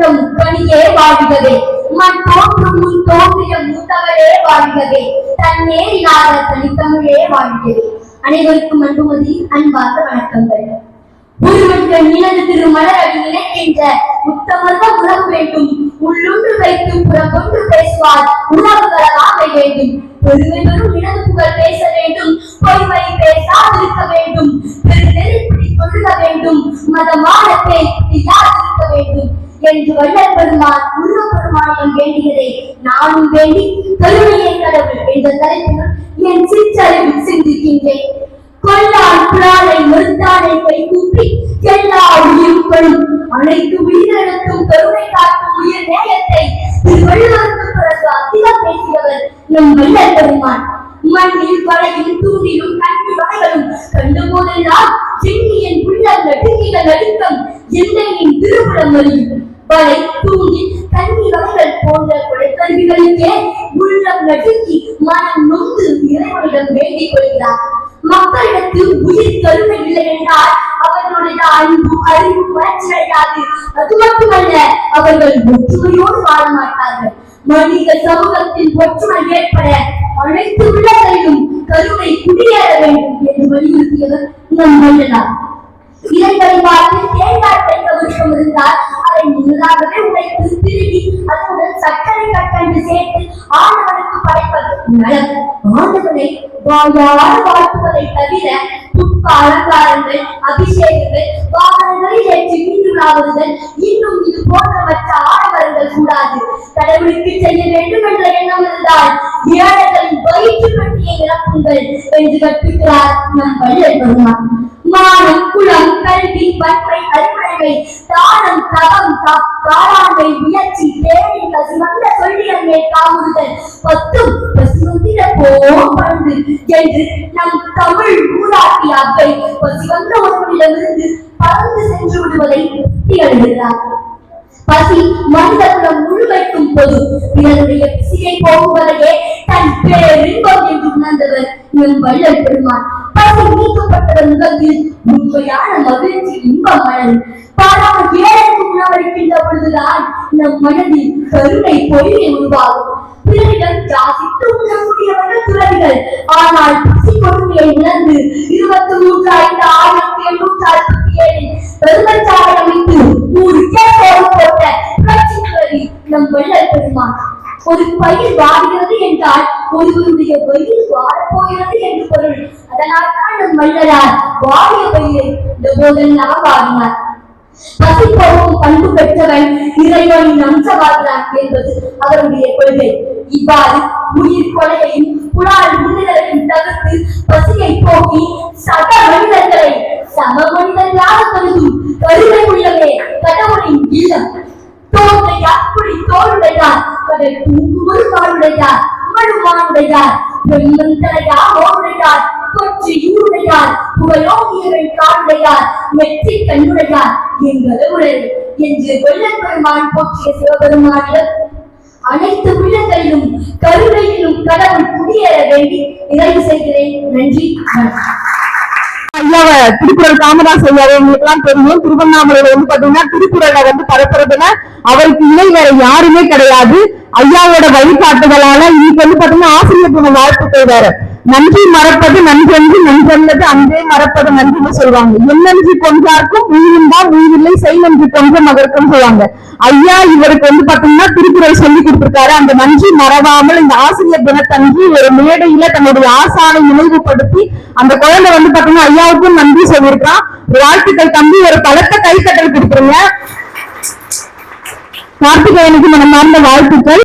பிறந்த முக்கணியே வாழ்கவே, மண் தோன்றும் முன் தோன்றிய மூத்தவளே வாழ்கவே, தன்னேறினாத தனித்தமிழே வாழ்கவே. அனைவருக்கும் அன்புமதி அன்பார்ந்த வணக்கங்கள். ஒருவன் நிலந்து திருமலரடி நினைக்கின்ற உத்தமர்வ உணவு வேண்டும், உள்ளொன்று வைத்து புறக்கொன்று பேசுவார் உணவுகளாக வேண்டும். பெருமை பெரும் இடது புகழ் பேச வேண்டும், பொய்மை பேசாதிருக்க வேண்டும், பெருநெருப்படி தொழுக வேண்டும், மதமானத்தை யாதிருக்க வேண்டும் என்று வள்ளல் பெருமான் முருகப்பெருமானிடம் வேண்டியதை நானும் வேண்டி கருணையை கடவுள் என்ற தலைப்பில் என் சிற்றறிவில் சிந்திக்கின்றேன். கொல்லான் புலாலை மறுத்தானை கை கூப்பி எல்லா உயிர்களும் அனைத்து உயிரிழக்கும் கருணை காட்டும் உயிர் நேயத்தை திருவள்ளுவருக்கு பிறகு அதிகம் பேசியவர் நம் வள்ளல் பெருமான். மண்ணில் வளையும் தூணிலும் கண்ணி வகைகளும் கண்டு போதெல்லாம் சென்னியின் உள்ளம் நடுங்கிய நடுக்கம் எந்தையின் திருவுளம் அறியும். வலை தூணி கண்ணி வகைகள் போன்ற கொடைக்கல்விகளுக்கே உள்ளம் நடுங்கி மனம் நொந்து இறைவனிடம் வேண்டிக் கொள்கிறார். மக்களிடத்து உயிர் கருணை இல்லை என்றால் அவர்களுடைய அன்பு அறிவு வளர்ச்சியடையாது. அது மட்டுமல்ல, அவர்கள் ஒற்றுமையோடு வாழ மாட்டார்கள். மனித சமூகத்தில் ஒற்றுமை ஏற்பட அனைத்து உள்ளங்களிலும் கருணை குடியேற வேண்டும் என்று வலியுறுத்தியவர் நம் வள்ளலார். இதன் வழிபாட்டில் தேங்காய் வைக்க விருப்பம் இருந்தால் அதை முன்னதாகவே உடைத்து திருடி அதனுடன் சர்க்கரை கட்டண்டு சேர்த்து ஆண்டவனுக்கு படைப்பது நலம். ஆண்டவனை வாயால் வாழ்த்துவதை தவிர புட்ப அலங்காரங்கள், அபிஷேகங்கள், வாகனங்களில் ஏற்றி மீண்டுள்ளாவதுடன் இன்னும் இது போன்ற மற்ற ஆடம்பரங்கள் கூடாது. கடவுளுக்கு செய்ய வேண்டும் என்ற எண்ணம் இருந்தால் ஏழைகளின் வயிற்று பட்டியை நிரப்புங்கள் என்று கற்பிக்கிறார் நம் வள்ளல் பெருமான். மானம், குளம், கல்வி, வன்மை, அறிவுடைமை, தானம், தவம், தாராண்மை, முயற்சி, தேவை, பசிவந்த சொல்லியன்மை, காமுறுதல், பத்தும் பசிவந்திட போந்து என்று நம் தமிழ் ஊராட்சி அவை பசிவந்த ஒருவரிடமிருந்து பறந்து சென்று விடுவதை திகழ்கிறார். பசி மனித குலம் முழுமைக்கும் பொது. இதனுடைய பசியை போகுவதையே தன் பேரின்பம் என்று உணர்ந்தவர் நம் வள்ளல் பெருமான். பசி நீக்கப்பட்டதன் முகத்தில் உண்மையான மகிழ்ச்சி இன்பம் மலரும். பாராமல் ஏழைக்கு உணவளிக்கின்ற பொழுதுதான் நம் மனதில் கருணை பொய்மை உருவாகும். பிறரிடம் ஜாசித்து உண்ணக்கூடியவர்கள் துறவிகள். ஆனால் பசி கொடுமையை உணர்ந்து 23,5867 பெருமச்சாலை அமைத்து 100 கோடு போட்ட புரட்சி துறவி நம் வள்ளல் பெருமான். ஒரு பயிர் வாடுகிறது என்றால் ஒருவருடைய வயிறு வாடப்போகிறது என்று பொருள். அதனால் தான் நம் வள்ளலார் வாடிய பயிரை இந்த போதெல்லாம் வாடினார். பசி போக்கும் பண்பு பெற்றவன் இறைவனின் அம்சவாகிறான் என்பது அவருடைய கொள்கை. இவ்வாறு உயிர் கொலையையும் புலால் விடுதலையும் தவிர்த்து பசியை போக்கி சக மனிதர்களை சம மனிதர்களாக கருதும் கருணை உள்ளவே கடவுளின் இல்லம். தோன்றையார் குடி தோளுடையார், கடல் தூங்குவது காலுடையார், மழுமானுடையார், பிரம்மந்தரையார் ஓருடையார், கொற்றி யூருடையார், புகழோகியர்கள் காலுடையார், நெற்றி கண்ணுடையார் எங்களுடைய என்று வள்ளல் பெருமான் போற்றிய சிவபெருமானிடம் அனைத்து உள்ளங்களிலும் கருணையிலும் கடவுள் குடியேற வேண்டி நிறைவு செய்கிறேன். நன்றி. ஐயாவை திருக்குறள் காமராஜ் ஐயாவை உங்களுக்கு எல்லாம் தெரியும். திருவண்ணாமலையில பாத்தீங்கன்னா திருக்குறளை பரப்புறதுல அவருக்கு இணை வேற யாருமே கிடையாது. ஐயாவோட வழிகாட்டுதலால இன்னைக்கு பாத்தீங்கன்னா ஆசிரியர் வாழ்த்துக்கள் வேற. நன்றி மறப்பது நன்றென்று, நன்றல்லது அன்றே மறப்பது நன்றின்னு சொல்லுவாங்க. எண்ணன்றி கொன்றார்க்கும் உயிரின்தான் உயிரில்லை, செய் நன்றி கொன்ற மகருக்கும் சொல்லுவாங்க. ஐயா இவருக்கு பாத்தீங்கன்னா திருக்குறள் சொல்லி கொடுத்திருக்காரு. அந்த நன்றி மறவாமல் இந்த ஆசிரியர் தினத்தன்று ஒரு மேடையில தன்னுடைய ஆசானை நினைவுபடுத்தி அந்த குழந்தை பாத்தீங்கன்னா ஐயாவுக்கும் நன்றி சொல்லியிருக்கான். வாழ்த்துக்கள் தம்பி. ஒரு பலத்த கைத்தட்டல் கொடுத்துருங்க. கார்த்திகேயனுக்கு மனமார்ந்த வாழ்த்துக்கள்.